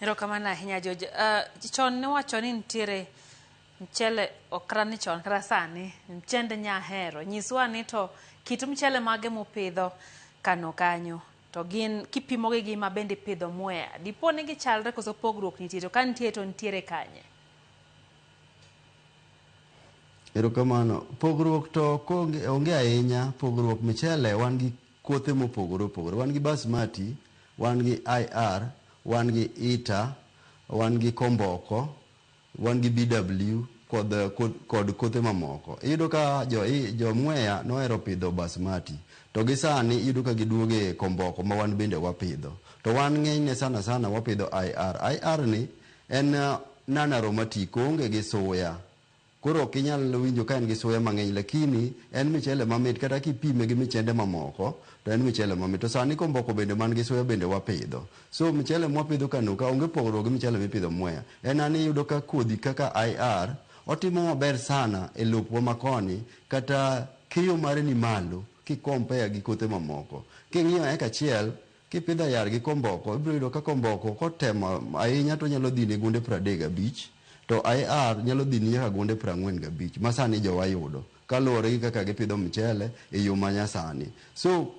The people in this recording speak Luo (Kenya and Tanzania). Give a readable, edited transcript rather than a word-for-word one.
Erokamano ahinya George. Chon ne wacho ni nitiere mchele okrani chon kata sani mchende nyahero. Nyiswa ni to kit mchele mage mupidho kano kanyo. To gin kipimogi gi ma bende pidho Mwea. Dipo ni gichalre koso pogruok nitie to ka nitie to nitiere kanye? Erokamano. Pogruok to onge ahinya. Pogruok mchele wan gi kothe mopogore opogore. Wan gi basmati, wan gi IR, wan gi ita, wan gi komboko, wan gi BW kod kothe mamoko. Iyudo ka jo Mwea nohero pidho basmati. To gi sani iyudo ka giduoge komboko ma wan bende wapidho. To wan ng'enyne sana wapidho IR. IR ni en non aromatic, onge gi suya. Koro ok inyal winjo ka en gi suya mang'eny, lakini en michele mamit kata kipime gi michende mamoko to en michele mamit. To sani komboko bende man gi suya bende wapidho. So michele mwapidho kano ka onge pogruok gi michele mipidho Mwea. En ani iyudo ka kodhi kaka IR otimo maber sana e lopwa makoni, kata keyo mare ni malo kikompea gi kothe mamoko. King'iyo eka achiel kipidho IR gi komboko, ibiro yudo ka komboko kotemo ahinya to nyalo dhi ne gunde 35, to IR nyalo dhi nyaka gunde 45 ma sani jowa yudo kaluwore gi kaka gipidho mchele e yo manyasani. So